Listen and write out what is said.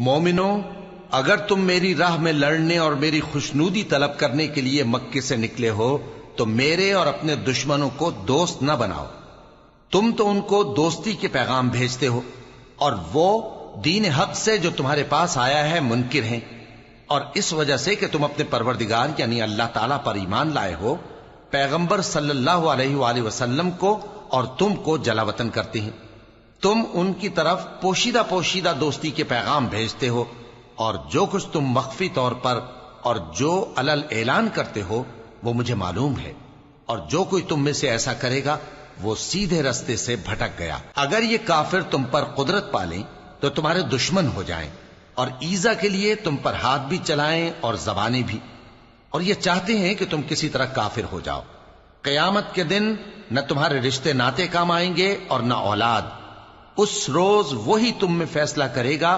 मोमिनो, अगर तुम मेरी राह में लड़ने और मेरी खुशनूदी तलब करने के लिए मक्के से निकले हो तो मेरे और अपने दुश्मनों को दोस्त न बनाओ। तुम तो उनको दोस्ती के पैगाम भेजते हो और वो दीन हक से जो तुम्हारे पास आया है मुनकिर हैं, और इस वजह से कि तुम अपने परवरदिगार यानी अल्लाह ताला पर ईमान लाए हो, पैगंबर सल्लल्लाहु अलैहि वसल्लम को और तुमको जलावतन करते हैं। तुम उनकी तरफ पोशीदा पोशीदा दोस्ती के पैगाम भेजते हो, और जो कुछ तुम मख्फी तौर पर और जो अलल ऐलान करते हो वो मुझे मालूम है, और जो कोई तुम में से ऐसा करेगा वो सीधे रास्ते से भटक गया। अगर ये काफिर तुम पर कुदरत पालें तो तुम्हारे दुश्मन हो जाएं और ईजा के लिए तुम पर हाथ भी चलाएं और जबानें भी, और ये चाहते हैं कि तुम किसी तरह काफिर हो जाओ। कयामत के दिन न तुम्हारे रिश्ते नाते काम आएंगे और न औलाद। उस रोज वही तुम में फैसला करेगा